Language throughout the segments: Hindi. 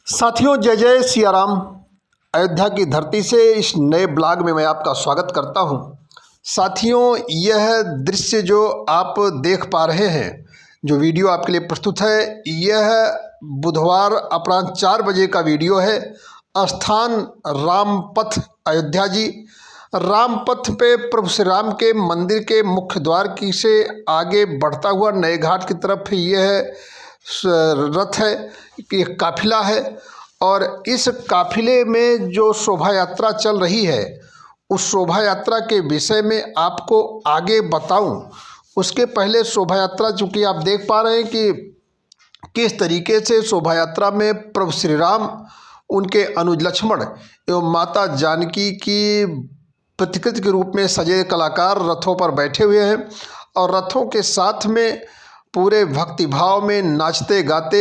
साथियों, जय जय सिया राम। अयोध्या की धरती से इस नए ब्लॉग में मैं आपका स्वागत करता हूं। साथियों, यह दृश्य जो आप देख पा रहे हैं, जो वीडियो आपके लिए प्रस्तुत है, यह बुधवार अपराह्न 4 बजे का वीडियो है। स्थान रामपथ अयोध्या जी। रामपथ पे प्रभु श्री राम के मंदिर के मुख्य द्वार की से आगे बढ़ता हुआ नए घाट की तरफ यह रथ है, एक काफिला है। और इस काफिले में जो शोभा यात्रा चल रही है, उस शोभा यात्रा के विषय में आपको आगे बताऊं। उसके पहले शोभा यात्रा, चूँकि आप देख पा रहे हैं कि किस तरीके से शोभा यात्रा में प्रभु श्री राम, उनके अनुज लक्ष्मण एवं माता जानकी की प्रतिकृति के रूप में सजे कलाकार रथों पर बैठे हुए हैं। और रथों के साथ में पूरे भक्तिभाव में नाचते गाते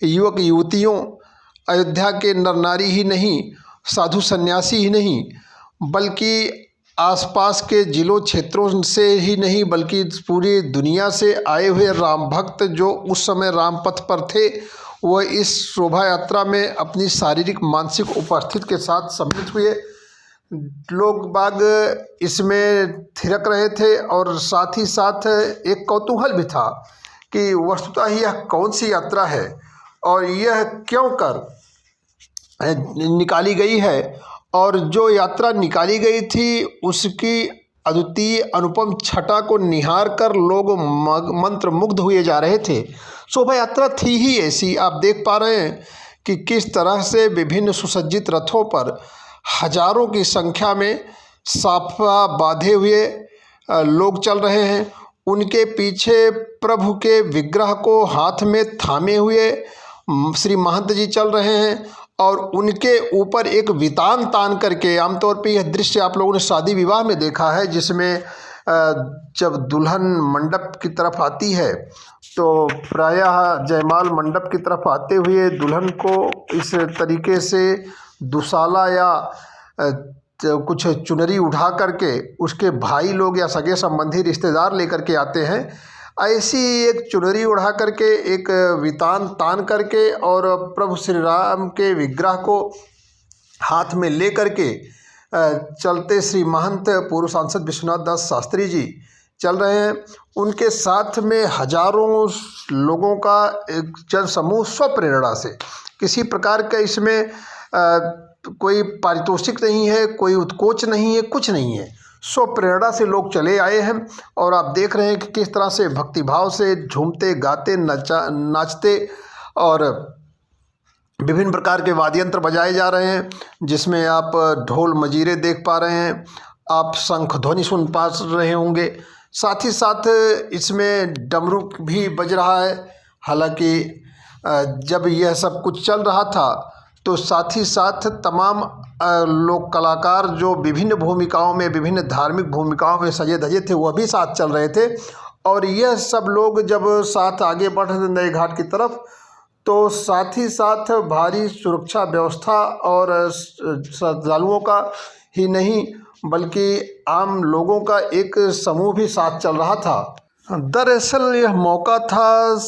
युवक युवतियों, अयोध्या के नर नारी ही नहीं, साधु सन्यासी ही नहीं, बल्कि आसपास के जिलों क्षेत्रों से ही नहीं, बल्कि पूरी दुनिया से आए हुए राम भक्त जो उस समय रामपथ पर थे, वह इस शोभा यात्रा में अपनी शारीरिक मानसिक उपस्थिति के साथ सम्मिलित हुए। लोग बाग इसमें थिरक रहे थे और साथ ही साथ एक कौतूहल भी था कि वस्तुतः यह कौन सी यात्रा है और यह क्यों कर निकाली गई है। और जो यात्रा निकाली गई थी, उसकी अद्वितीय अनुपम छटा को निहार कर लोग मंत्रमुग्ध हुए जा रहे थे। शोभा यात्रा थी ही ऐसी। आप देख पा रहे हैं कि किस तरह से विभिन्न सुसज्जित रथों पर हजारों की संख्या में साफा बांधे हुए लोग चल रहे हैं। उनके पीछे प्रभु के विग्रह को हाथ में थामे हुए श्री महंत जी चल रहे हैं और उनके ऊपर एक वितान तान करके, आमतौर पे यह दृश्य आप लोगों ने शादी विवाह में देखा है, जिसमें जब दुल्हन मंडप की तरफ आती है तो प्रायः जयमाल मंडप की तरफ आते हुए दुल्हन को इस तरीके से दुसाला या कुछ चुनरी उठा करके उसके भाई लोग या सगे संबंधी रिश्तेदार लेकर के आते हैं। ऐसी एक चुनरी उड़ा करके, एक वितान तान करके और प्रभु श्री राम के विग्रह को हाथ में ले करके चलते श्री महंत पूर्व सांसद विश्वनाथ दास शास्त्री जी चल रहे हैं। उनके साथ में हजारों लोगों का एक जन समूह स्वप्रेरणा से, किसी प्रकार का इसमें कोई पारितोषिक नहीं है, कोई उत्कोच नहीं है, कुछ नहीं है, स्वप्रेरणा से लोग चले आए हैं। और आप देख रहे हैं कि किस तरह से भक्तिभाव से झूमते गाते नाचते और विभिन्न प्रकार के वाद्य यंत्र बजाए जा रहे हैं, जिसमें आप ढोल मजीरे देख पा रहे हैं, आप शंख ध्वनि सुन पा रहे होंगे, साथ ही साथ इसमें डमरू भी बज रहा है। हालांकि जब यह सब कुछ चल रहा था तो साथ ही साथ तमाम लोग कलाकार जो विभिन्न भूमिकाओं में, विभिन्न धार्मिक भूमिकाओं में सजे धजे थे, वह भी साथ चल रहे थे। और यह सब लोग जब साथ आगे बढ़ रहे थे नए घाट की तरफ, तो साथ ही साथ भारी सुरक्षा व्यवस्था और श्रद्धालुओं का ही नहीं, बल्कि आम लोगों का एक समूह भी साथ चल रहा था। दरअसल यह मौका था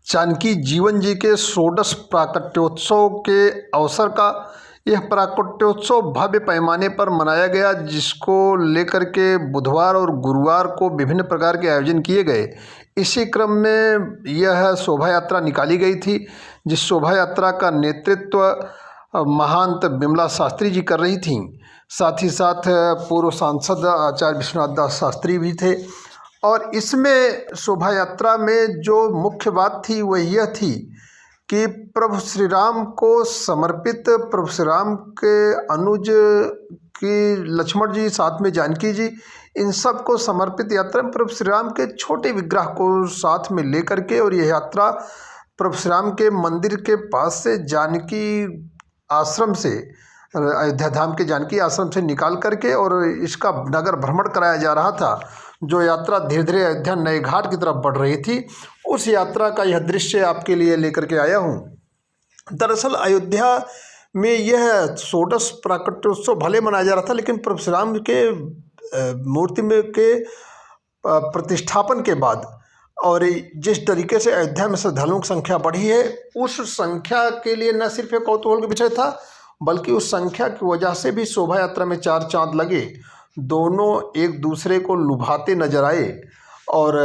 जानकी जीवन जी के षोडश प्राकट्योत्सव के अवसर का। यह प्राकट्योत्सव भव्य पैमाने पर मनाया गया, जिसको लेकर के बुधवार और गुरुवार को विभिन्न प्रकार के आयोजन किए गए। इसी क्रम में यह शोभा यात्रा निकाली गई थी, जिस शोभा यात्रा का नेतृत्व महंत बिमला शास्त्री जी कर रही थीं। साथ ही साथ पूर्व सांसद आचार्य विश्वनाथ दास शास्त्री भी थे। और इसमें शोभा यात्रा में जो मुख्य बात थी वह यह थी कि प्रभु श्री राम को समर्पित, प्रभु श्री राम के अनुज की लक्ष्मण जी, साथ में जानकी जी, इन सब को समर्पित यात्रा में प्रभु श्री राम के छोटे विग्रह को साथ में लेकर के, और यह यात्रा प्रभु श्री राम के मंदिर के पास से जानकी आश्रम से, अयोध्या धाम के जानकी आश्रम से निकाल करके और इसका नगर भ्रमण कराया जा रहा था। जो यात्रा धीरे धीरे अयोध्या नए घाट की तरफ बढ़ रही थी, उस यात्रा का यह दृश्य आपके लिए लेकर के आया हूँ। दरअसल अयोध्या में यह षोडश प्राकट्योत्सव भले मनाया जा रहा था, लेकिन प्रभु श्री राम के मूर्ति में के प्रतिष्ठापन के बाद और जिस तरीके से अयोध्या में श्रद्धालुओं की संख्या बढ़ी है, उस संख्या के लिए न सिर्फ एक कौतूहल का विषय था, बल्कि उस संख्या की वजह से भी शोभा यात्रा में चार चांद लगे। दोनों एक दूसरे को लुभाते नजर आए और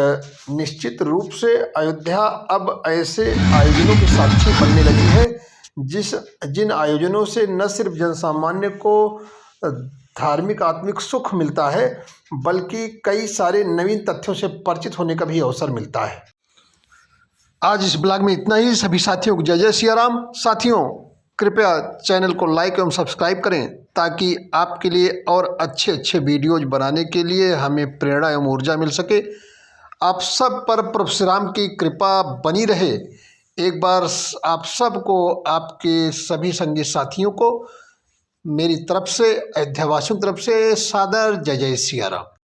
निश्चित रूप से अयोध्या अब ऐसे आयोजनों की साक्षी बनने लगी है जिन आयोजनों से न सिर्फ जनसामान्य को धार्मिक आत्मिक सुख मिलता है, बल्कि कई सारे नवीन तथ्यों से परिचित होने का भी अवसर मिलता है। आज इस ब्लॉग में इतना ही। सभी साथियों को जय जय सिया राम। साथियों, कृपया चैनल को लाइक एवं सब्सक्राइब करें ताकि आपके लिए और अच्छे अच्छे वीडियोज बनाने के लिए हमें प्रेरणा एवं ऊर्जा मिल सके। आप सब पर प्रभु श्री राम की कृपा बनी रहे। एक बार आप सबको, आपके सभी संगी साथियों को मेरी तरफ से, अयोध्यावासियों की तरफ से सादर जय जय सिया राम।